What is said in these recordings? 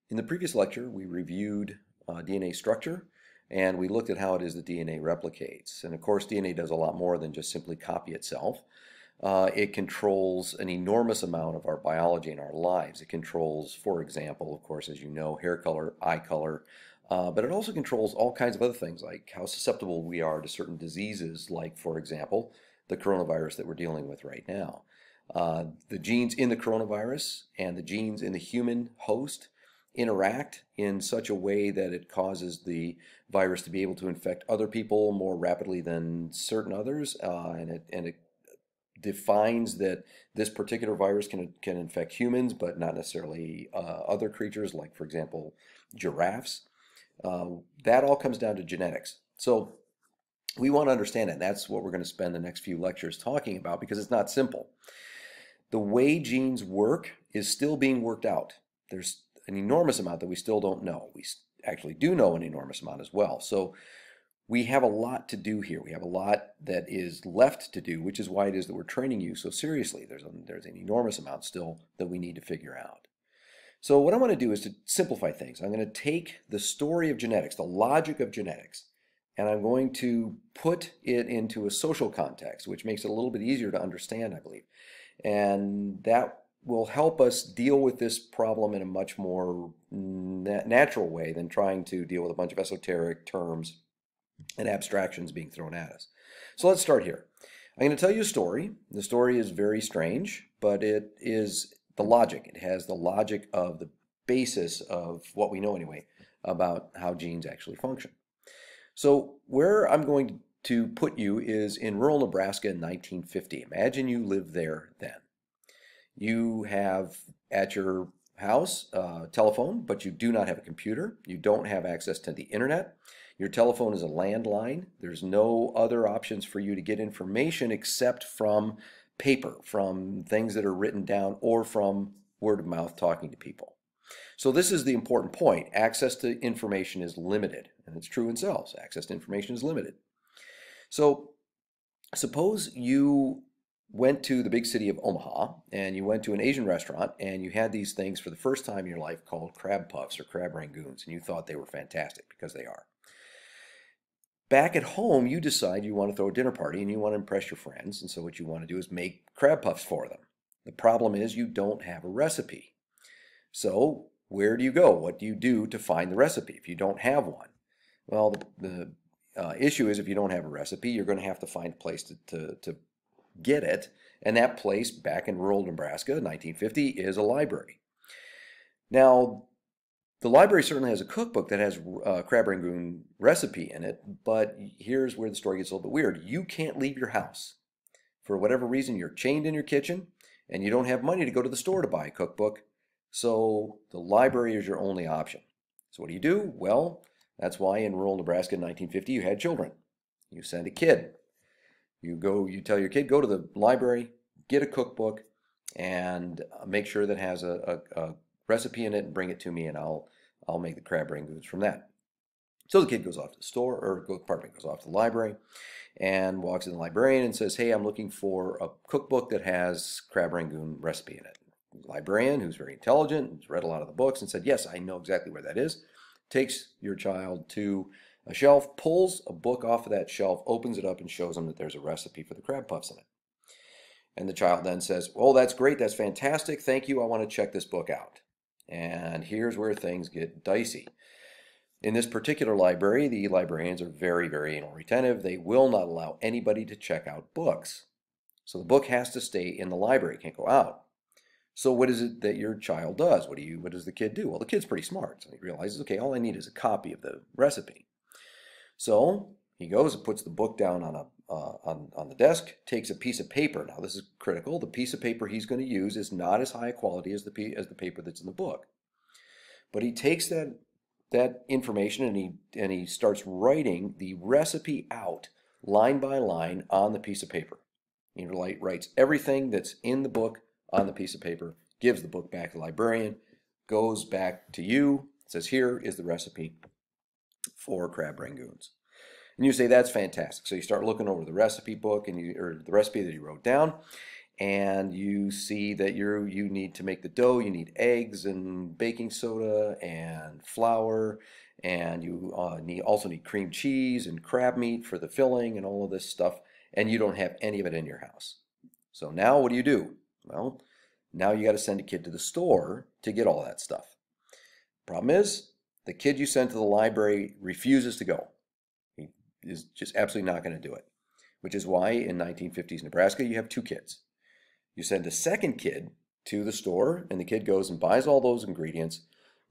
In the previous lecture, we reviewed DNA structure, and we looked at how it is that DNA replicates. And of course, DNA does a lot more than just simply copy itself. It controls an enormous amount of our biology and our lives. It controls, for example, of course, as you know, hair color, eye color, but it also controls all kinds of other things, like how susceptible we are to certain diseases, like, for example, the coronavirus that we're dealing with right now. The genes in the coronavirus and the genes in the human host interact in such a way that it causes the virus to be able to infect other people more rapidly than certain others, and it defines that this particular virus can infect humans, but not necessarily other creatures, like, for example, giraffes. That all comes down to genetics. So we want to understand it. That's what we're going to spend the next few lectures talking about, because it's not simple. The way genes work is still being worked out. There's an enormous amount that we still don't know. We actually do know an enormous amount as well. So we have a lot to do here. We have a lot that is left to do, which is why it is that we're training you so seriously. There's an enormous amount still that we need to figure out. So what I want to do is to simplify things. I'm going to take the story of genetics, the logic of genetics, and I'm going to put it into a social context, which makes it a little bit easier to understand, I believe. And that will help us deal with this problem in a much more natural way than trying to deal with a bunch of esoteric terms and abstractions being thrown at us. So let's start here. I'm going to tell you a story. The story is very strange, but it is the logic. It has the logic of the basis of what we know anyway about how genes actually function. So where I'm going to put you is in rural Nebraska in 1950. Imagine you live there then. You have at your house a telephone, but you do not have a computer. You don't have access to the internet. Your telephone is a landline. There's no other options for you to get information except from paper, from things that are written down, or from word of mouth talking to people. So this is the important point. Access to information is limited, and it's true in cells. Access to information is limited. So suppose you went to the big city of Omaha and you went to an Asian restaurant and you had these things for the first time in your life called crab puffs or crab rangoons, and you thought they were fantastic, because they are. Back at home, you decide you want to throw a dinner party and you want to impress your friends, and so what you want to do is make crab puffs for them. The problem is you don't have a recipe. So where do you go? What do you do to find the recipe if you don't have one? Well, the issue is, if you don't have a recipe, you're going to have to find a place to get it, and that place back in rural Nebraska, 1950, is a library. Now, the library certainly has a cookbook that has a crab rangoon recipe in it, but here's where the story gets a little bit weird. You can't leave your house. For whatever reason, you're chained in your kitchen, and you don't have money to go to the store to buy a cookbook, so the library is your only option. So what do? Well, that's why in rural Nebraska in 1950 you had children. You send a kid. You tell your kid, go to the library, get a cookbook, and make sure that has a recipe in it, and bring it to me, and I'll make the crab rangoons from that. So the kid goes off to the store, or goes off to the library, and walks in the librarian and says, hey, I'm looking for a cookbook that has crab rangoon recipe in it. The librarian, who's very intelligent, has read a lot of the books, and said, yes, I know exactly where that is. Takes your child to a shelf, pulls a book off of that shelf, opens it up, and shows them that there's a recipe for the crab puffs in it. And the child then says, oh, that's great, that's fantastic, thank you, I want to check this book out. And here's where things get dicey. In this particular library, the librarians are very, very anal retentive. They will not allow anybody to check out books. So the book has to stay in the library, it can't go out. So what is it that your child does? What does the kid do? Well, the kid's pretty smart. So he realizes, okay, all I need is a copy of the recipe. So he goes and puts the book down on the desk, takes a piece of paper. Now this is critical. The piece of paper he's going to use is not as high quality as the paper that's in the book. But he takes that information and he starts writing the recipe out line by line on the piece of paper. He writes everything that's in the book on the piece of paper, gives the book back to the librarian, goes back to you, says, here is the recipe for crab rangoons. And you say, that's fantastic. So you start looking over the recipe book, or the recipe that he wrote down, and you see that you need to make the dough. You need eggs and baking soda and flour, and you also need cream cheese and crab meat for the filling and all of this stuff, and you don't have any of it in your house. So now what do? Well, now you got to send a kid to the store to get all that stuff. Problem is, the kid you sent to the library refuses to go. He is just absolutely not going to do it, which is why in 1950s Nebraska you have two kids. You send a second kid to the store, and the kid goes and buys all those ingredients,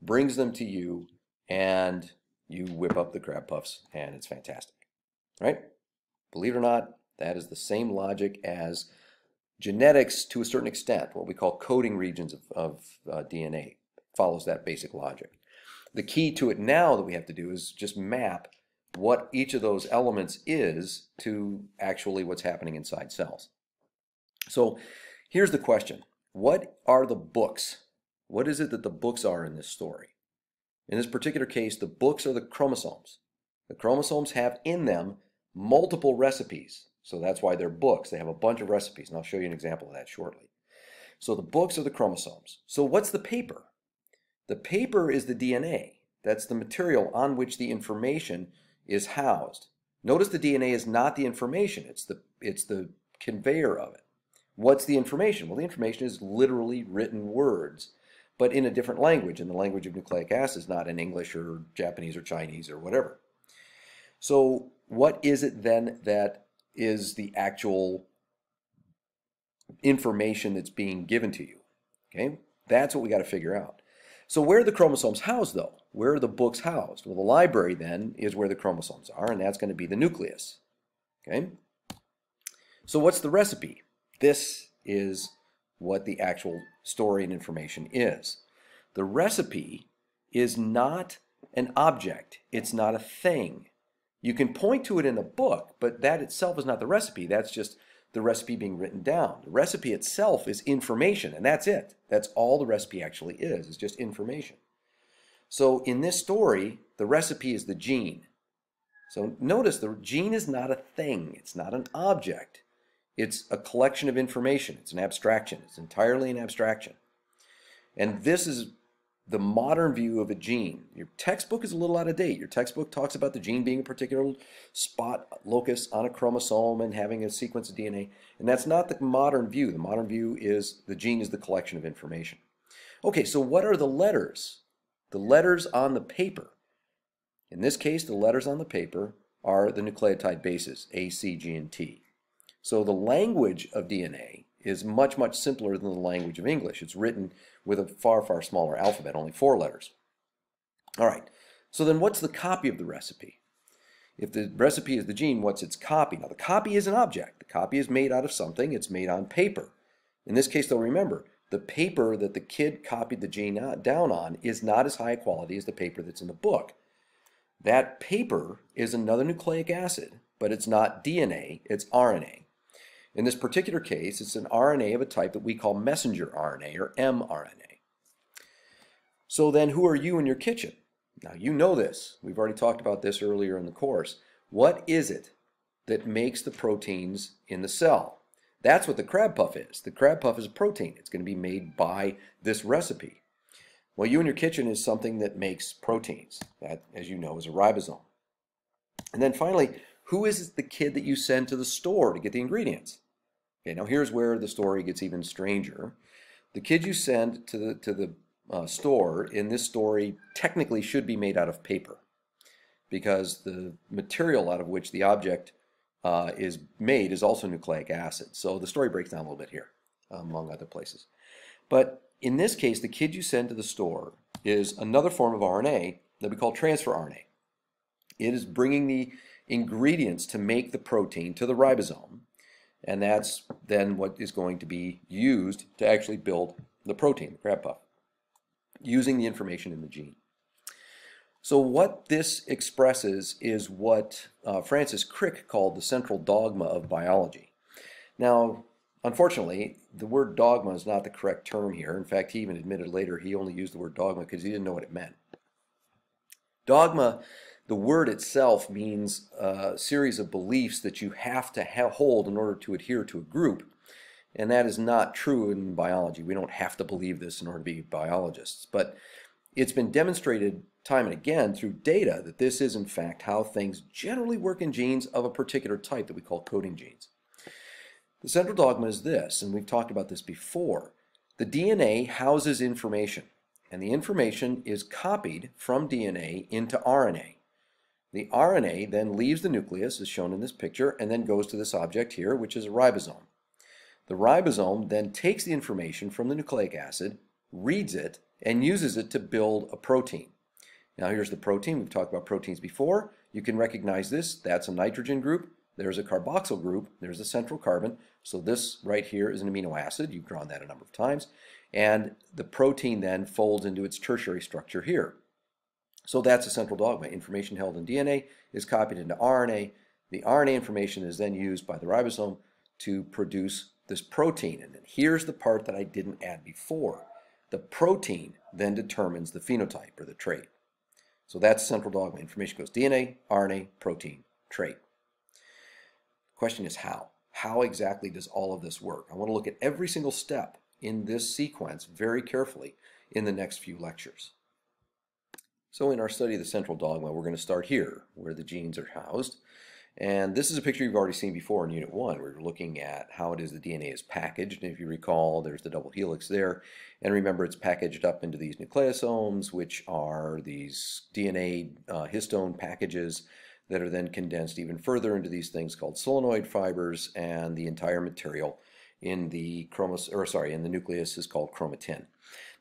brings them to you, and you whip up the crab puffs, and it's fantastic, right? Believe it or not, that is the same logic as genetics to a certain extent. What we call coding regions of DNA follows that basic logic. The key to it now that we have to do is just map what each of those elements is to actually what's happening inside cells. So here's the question. What are the books? What is it that the books are in this story? In this particular case, the books are the chromosomes. The chromosomes have in them multiple recipes. So that's why they're books. They have a bunch of recipes, and I'll show you an example of that shortly. So the books are the chromosomes. So what's the paper? The paper is the DNA. That's the material on which the information is housed. Notice the DNA is not the information. It's the conveyor of it. What's the information? Well, the information is literally written words, but in a different language, in the language of nucleic acids, not in English or Japanese or Chinese or whatever. So what is it then that is the actual information that's being given to you? Okay, that's what we got to figure out. So where are the chromosomes housed, though? Where are the books housed? Well, the library then is where the chromosomes are, and that's going to be the nucleus. Okay, so what's the recipe? This is what the actual story and information is. The recipe is not an object. It's not a thing. You can point to it in a book, but that itself is not the recipe. That's just the recipe being written down. The recipe itself is information, and that's it. That's all the recipe actually is. It's just information. So in this story, the recipe is the gene. So notice the gene is not a thing. It's not an object. It's a collection of information. It's an abstraction. It's entirely an abstraction. And this is the modern view of a gene. Your textbook is a little out of date. Your textbook talks about the gene being a particular spot locus on a chromosome and having a sequence of DNA. And that's not the modern view. The modern view is the gene is the collection of information. Okay, so what are the letters? The letters on the paper. In this case, the letters on the paper are the nucleotide bases, A, C, G, and T. So the language of DNA is much, much simpler than the language of English. It's written with a far, far smaller alphabet, only 4 letters. All right, so then what's the copy of the recipe? If the recipe is the gene, what's its copy? Now, the copy is an object. The copy is made out of something. It's made on paper. In this case, though, remember, the paper that the kid copied the gene down on is not as high a quality as the paper that's in the book. That paper is another nucleic acid, but it's not DNA, it's RNA. In this particular case, it's an RNA of a type that we call messenger RNA, or mRNA. So then who are you in your kitchen? Now you know this. We've already talked about this earlier in the course. What is it that makes the proteins in the cell? That's what the crab puff is. The crab puff is a protein. It's going to be made by this recipe. Well, you in your kitchen is something that makes proteins. That, as you know, is a ribosome. And then finally, who is the kid that you send to the store to get the ingredients? Okay, now here's where the story gets even stranger. The kid you send to the store in this story technically should be made out of paper, because the material out of which the object is made is also nucleic acid. So the story breaks down a little bit here, among other places. But in this case, the kid you send to the store is another form of RNA that we call transfer RNA. It is bringing the ingredients to make the protein to the ribosome, and that's then what is going to be used to actually build the protein, the crab puff, using the information in the gene. So what this expresses is what Francis Crick called the central dogma of biology. Now, unfortunately, the word dogma is not the correct term here. In fact, he even admitted later he only used the word dogma because he didn't know what it meant. Dogma, the word itself, means a series of beliefs that you have to hold in order to adhere to a group. And that is not true in biology. We don't have to believe this in order to be biologists. But it's been demonstrated time and again through data that this is in fact how things generally work in genes of a particular type that we call coding genes. The central dogma is this, and we've talked about this before. The DNA houses information, and the information is copied from DNA into RNA. The RNA then leaves the nucleus, as shown in this picture, and then goes to this object here, which is a ribosome. The ribosome then takes the information from the nucleic acid, reads it, and uses it to build a protein. Now here's the protein. We've talked about proteins before. You can recognize this. That's a nitrogen group. There's a carboxyl group. There's a central carbon. So this right here is an amino acid. You've drawn that a number of times. And the protein then folds into its tertiary structure here. So that's a central dogma. Information held in DNA is copied into RNA. The RNA information is then used by the ribosome to produce this protein. And then here's the part that I didn't add before. The protein then determines the phenotype or the trait. So that's central dogma. Information goes DNA, RNA, protein, trait. The question is how? How exactly does all of this work? I want to look at every single step in this sequence very carefully in the next few lectures. So in our study of the central dogma, we're going to start here where the genes are housed. And this is a picture you've already seen before in Unit 1, where you're looking at how it is the DNA is packaged. And if you recall, there's the double helix there. And remember, it's packaged up into these nucleosomes, which are these DNA histone packages that are then condensed even further into these things called solenoid fibers, and the entire material in the nucleus is called chromatin.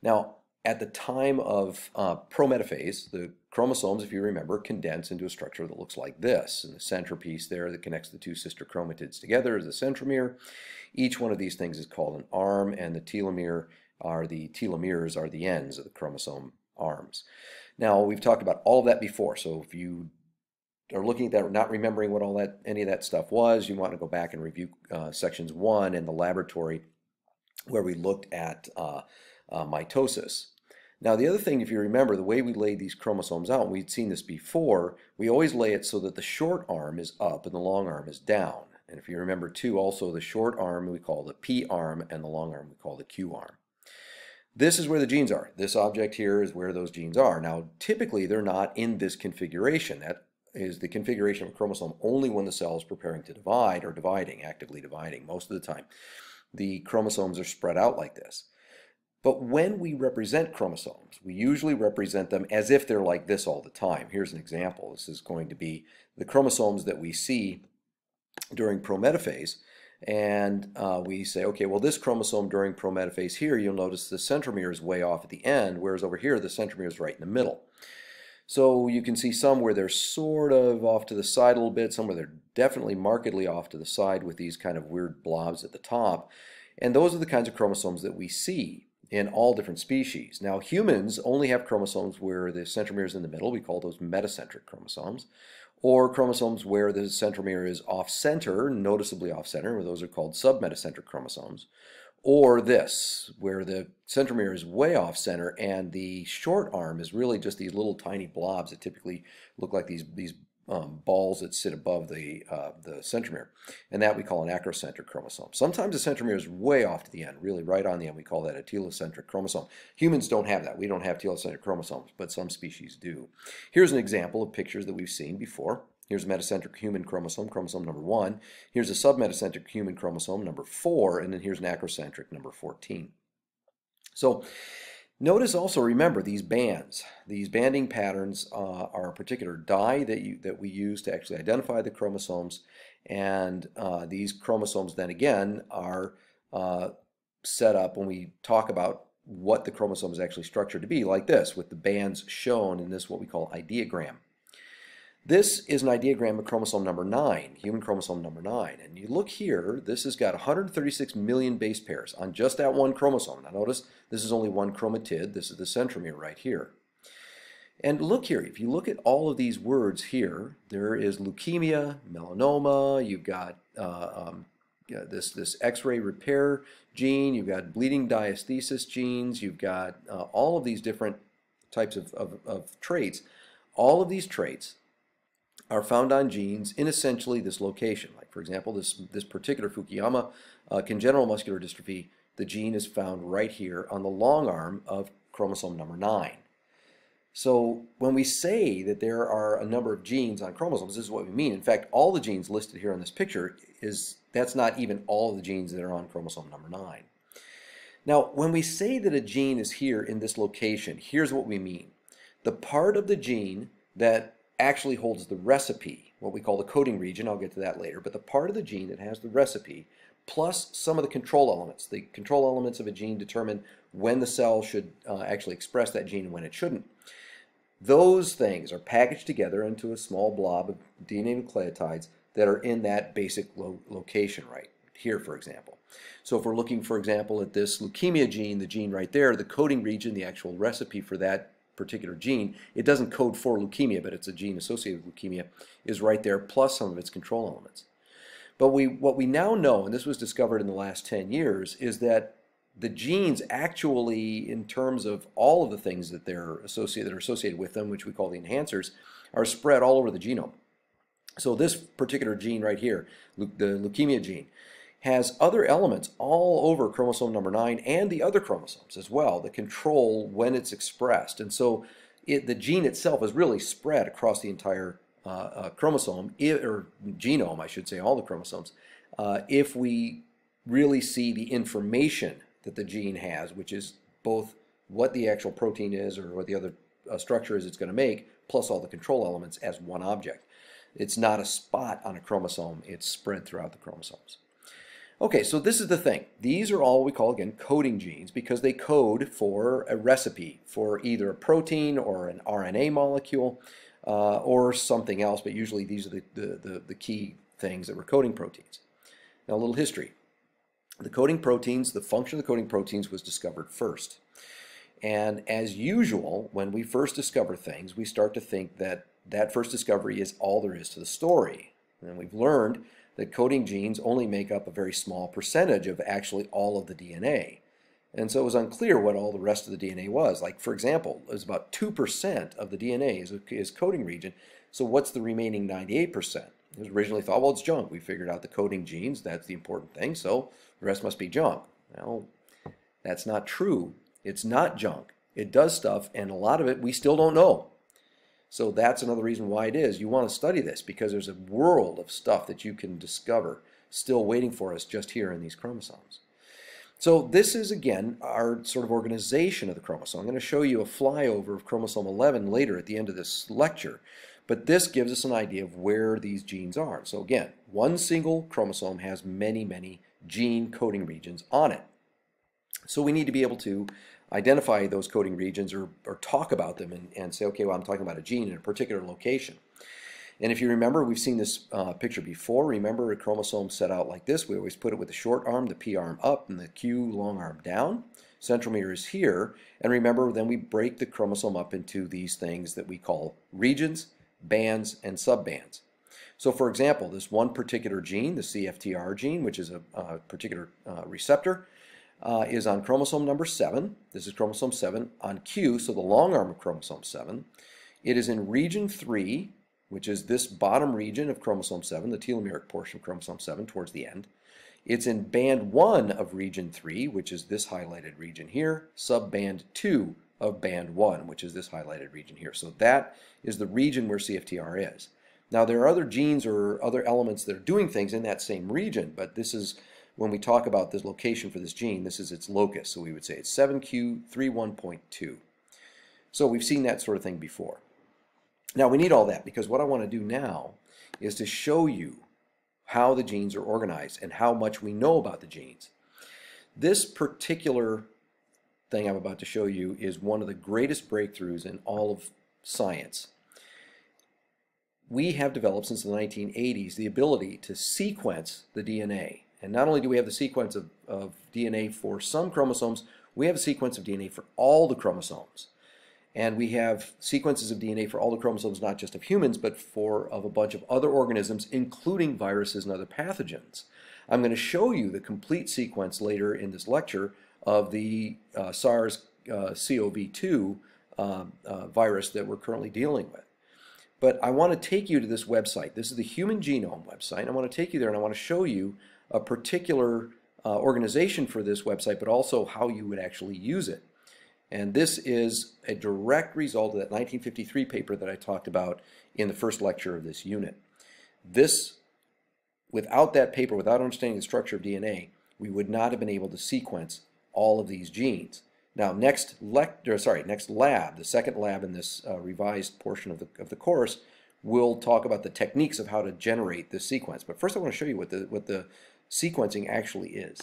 Now, at the time of prometaphase, the chromosomes, if you remember, condense into a structure that looks like this. And the centerpiece there that connects the two sister chromatids together is the centromere. Each one of these things is called an arm, and the telomeres are the ends of the chromosome arms. Now, we've talked about all of that before, so if you are looking at that, not remembering what any of that stuff was, you want to go back and review sections 1 in the laboratory where we looked at mitosis. Now the other thing, if you remember, the way we laid these chromosomes out, we'd seen this before, we always lay it so that the short arm is up and the long arm is down. And if you remember too, also the short arm we call the P arm and the long arm we call the Q arm. This is where the genes are. This object here is where those genes are. Now typically they're not in this configuration. That is the configuration of a chromosome only when the cell is preparing to divide or actively dividing. Most of the time the chromosomes are spread out like this. But when we represent chromosomes, we usually represent them as if they're like this all the time. Here's an example. This is going to be the chromosomes that we see during prometaphase. And we say, okay, well, this chromosome during prometaphase here, you'll notice the centromere is way off at the end, whereas over here, the centromere is right in the middle. So you can see some where they're sort of off to the side a little bit, some where they're definitely markedly off to the side with these kind of weird blobs at the top. And those are the kinds of chromosomes that we see in all different species. Now humans only have chromosomes where the centromere is in the middle. We call those metacentric chromosomes. Or chromosomes where the centromere is off-center, noticeably off-center, where those are called submetacentric chromosomes. Or this, where the centromere is way off-center and the short arm is really just these little tiny blobs that typically look like these balls that sit above the centromere. And that we call an acrocentric chromosome. Sometimes the centromere is way off to the end, really right on the end. We call that a telocentric chromosome. Humans don't have that. We don't have telocentric chromosomes, but some species do. Here's an example of pictures that we've seen before. Here's a metacentric human chromosome, chromosome number 1. Here's a submetacentric human chromosome, number 4. And then here's an acrocentric, number 14. So notice also, remember, these bands. These banding patterns are a particular dye that we use to actually identify the chromosomes. And these chromosomes then again are set up when we talk about what the chromosome is actually structured to be, like this, with the bands shown in this what we call ideogram. This is an ideogram of chromosome number 9, human chromosome number 9. And you look here, this has got 136 million base pairs on just that one chromosome. Now notice, this is only one chromatid. This is the centromere right here. And look here, if you look at all of these words here, there is leukemia, melanoma, you've got this X-ray repair gene, you've got bleeding diathesis genes, you've got all of these different types of traits. All of these traits are found on genes in essentially this location. Like for example, this particular Fukuyama congenital muscular dystrophy, the gene is found right here on the long arm of chromosome number 9. So when we say that there are a number of genes on chromosomes, this is what we mean. In fact, all the genes listed here on this picture, that's not even all of the genes that are on chromosome number 9. Now, when we say that a gene is here in this location, here's what we mean. The part of the gene that actually holds the recipe, what we call the coding region, I'll get to that later, but the part of the gene that has the recipe, plus some of the control elements. The control elements of a gene determine when the cell should actually express that gene and when it shouldn't. Those things are packaged together into a small blob of DNA nucleotides that are in that basic location right here, for example. So if we're looking, for example, at this leukemia gene, the gene right there, the coding region, the actual recipe for that particular gene, it doesn't code for leukemia, but it's a gene associated with leukemia, is right there, plus some of its control elements. But what we now know, and this was discovered in the last 10 years, is that the genes actually, in terms of all of the things that are associated with them, which we call the enhancers, are spread all over the genome. So this particular gene right here, the leukemia gene, has other elements all over chromosome number 9 and the other chromosomes as well that control when it's expressed. And so the gene itself is really spread across the entire chromosome, or genome, I should say, all the chromosomes, if we really see the information that the gene has, which is both what the actual protein is or what the other structure is it's going to make, plus all the control elements as one object. It's not a spot on a chromosome, it's spread throughout the chromosomes. Okay, so this is the thing. These are all we call, again, coding genes because they code for a recipe for either a protein or an RNA molecule or something else, but usually these are the key things that were coding proteins. Now, a little history. The coding proteins, the function of the coding proteins was discovered first. And as usual, when we first discover things, we start to think that that first discovery is all there is to the story. And we've learned that coding genes only make up a very small percentage of actually all of the DNA. And so it was unclear what all the rest of the DNA was. Like, for example, it was about 2% of the DNA is coding region. So what's the remaining 98%? It was originally thought, well, it's junk. We figured out the coding genes, that's the important thing, so the rest must be junk. Well, that's not true. It's not junk. It does stuff, and a lot of it we still don't know. So that's another reason why it is. You want to study this because there's a world of stuff that you can discover still waiting for us just here in these chromosomes. So this is, again, our sort of organization of the chromosome. I'm going to show you a flyover of chromosome 11 later at the end of this lecture. But this gives us an idea of where these genes are. So again, one single chromosome has many, many gene coding regions on it. So we need to be able to identify those coding regions or talk about them and say, okay, well, I'm talking about a gene in a particular location. And if you remember, we've seen this picture before. Remember a chromosome set out like this. We always put it with the short arm, the P arm up, and the Q long arm down. Centromere is here. And remember, then we break the chromosome up into these things that we call regions, bands, and subbands. So for example, this one particular gene, the CFTR gene, which is a particular receptor, is on chromosome number 7. This is chromosome 7 on Q, so the long arm of chromosome 7. It is in region 3, which is this bottom region of chromosome 7, the telomeric portion of chromosome 7 towards the end. It's in band 1 of region 3, which is this highlighted region here, subband 2 of band 1, which is this highlighted region here. So that is the region where CFTR is. Now there are other genes or other elements that are doing things in that same region, but this is, when we talk about this location for this gene, this is its locus. So we would say it's 7q31.2. So we've seen that sort of thing before. Now we need all that because what I want to do now is to show you how the genes are organized and how much we know about the genes. This particular thing I'm about to show you is one of the greatest breakthroughs in all of science. We have developed since the 1980s the ability to sequence the DNA. And not only do we have the sequence of DNA for some chromosomes, we have a sequence of DNA for all the chromosomes. And we have sequences of DNA for all the chromosomes, not just of humans, but of a bunch of other organisms, including viruses and other pathogens. I'm going to show you the complete sequence later in this lecture of the SARS-CoV-2 virus that we're currently dealing with. But I want to take you to this website. This is the Human Genome website. I want to take you there and I want to show you a particular organization for this website, but also how you would actually use it. And this is a direct result of that 1953 paper that I talked about in the first lecture of this unit. Without that paper, without understanding the structure of DNA, we would not have been able to sequence all of these genes. Now, next lab, the second lab in this revised portion of the course, we'll talk about the techniques of how to generate this sequence. But first I want to show you what the sequencing actually is.